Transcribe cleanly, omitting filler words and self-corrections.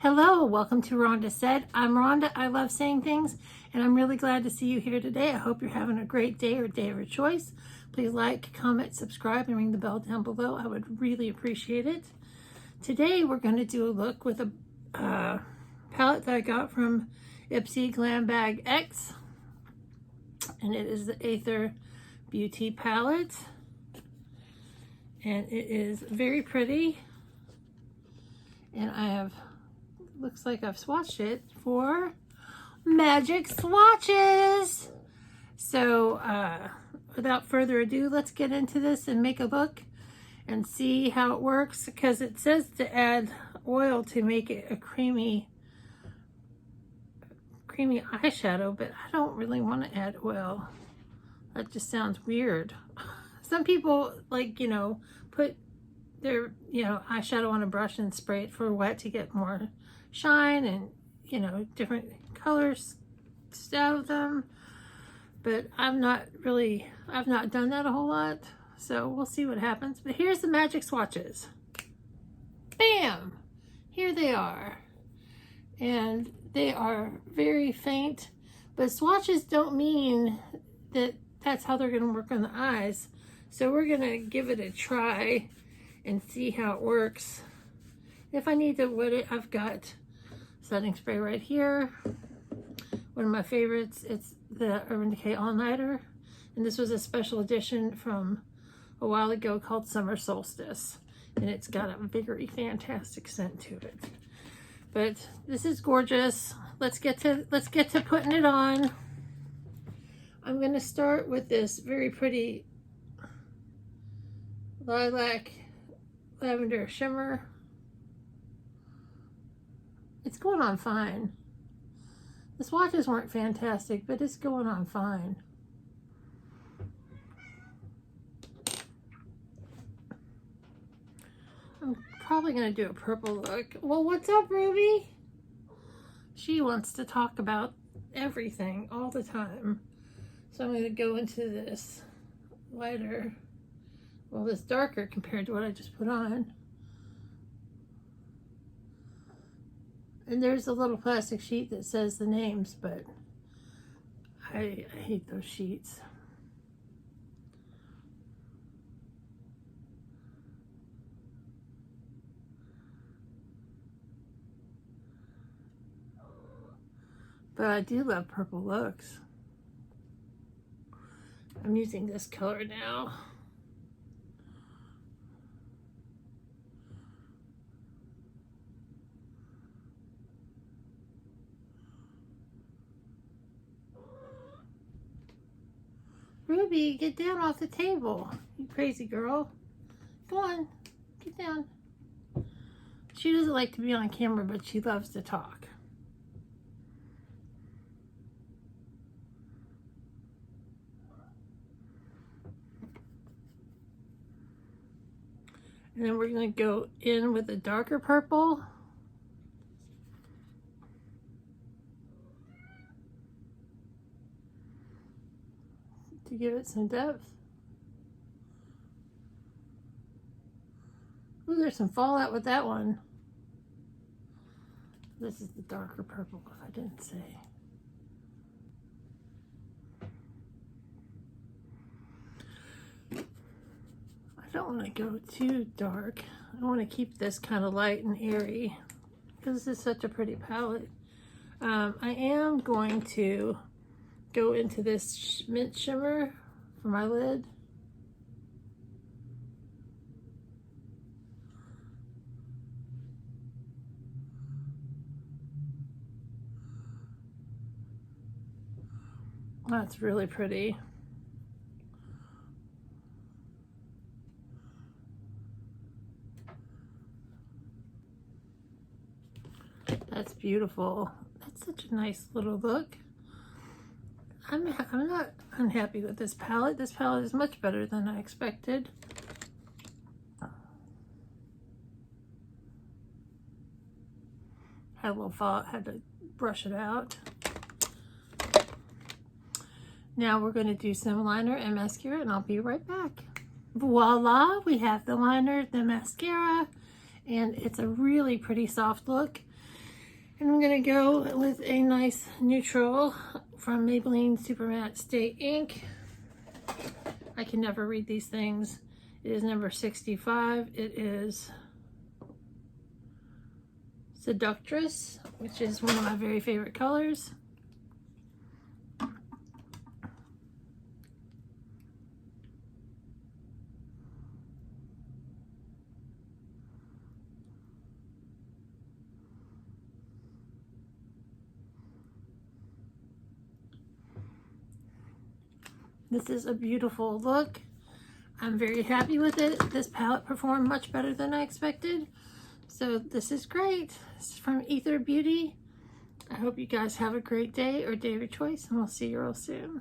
Hello, welcome to Rhonda Said. I'm Rhonda. I love saying things, and I'm really glad to see you here today. I hope you're having a great day or day of your choice. Please like, comment, subscribe, and ring the bell down below. I would really appreciate it. Today, we're going to do a look with a palette that I got from Ipsy Glam Bag X, and it is the Athr Beauty palette, and it is very pretty, and I have looks like I've swatched it for magic swatches. So without further ado, let's get into this and make a look and see how it works, because it says to add oil to make it a creamy eyeshadow, but I don't really want to add oil. That just sounds weird. Some people put their eyeshadow on a brush and spray it for wet to get more shine and different colors out of them, but I've not done that a whole lot, so we'll see what happens. But here's the magic swatches. Bam! Here they are, and they are very faint, but swatches don't mean that that's how they're going to work on the eyes, so we're going to give it a try and see how it works. If I need to wet it, I've got setting spray right here. One of my favorites, it's the Urban Decay All Nighter, and this was a special edition from a while ago called Summer Solstice, and it's got a very fantastic scent to it. But this is gorgeous. Let's get to putting it on. I'm going to start with this very pretty lilac lavender shimmer. It's going on fine. The swatches weren't fantastic, but it's going on fine. I'm probably going to do a purple look. Well, what's up, Ruby? She wants to talk about everything all the time. So I'm going to go into this lighter, well, this darker compared to what I just put on. And there's a little plastic sheet that says the names, but I hate those sheets. But I do love purple looks. I'm using this color now. Ruby, get down off the table, you crazy girl. Go on, get down. She doesn't like to be on camera, but she loves to talk. And then we're going to go in with a darker purple. To give it some depth. Ooh, there's some fallout with that one. This is the darker purple, if I didn't say. I don't want to go too dark. I want to keep this kind of light and airy because this is such a pretty palette. I am going to go into this mint shimmer for my lid. That's really pretty. That's beautiful. That's such a nice little look. I'm not unhappy with this palette. This palette is much better than I expected. Had a little fallout, had to brush it out. Now we're going to do some liner and mascara, and I'll be right back. Voila, we have the liner, the mascara, and it's a really pretty soft look. And I'm going to go with a nice neutral from Maybelline Super Matte Stay Ink. I can never read these things. It is number 65. It is Seductress, which is one of my very favorite colors. This is a beautiful look. I'm very happy with it. This palette performed much better than I expected. So this is great. This is from Athr Beauty. I hope you guys have a great day or day of your choice, and we'll see you real soon.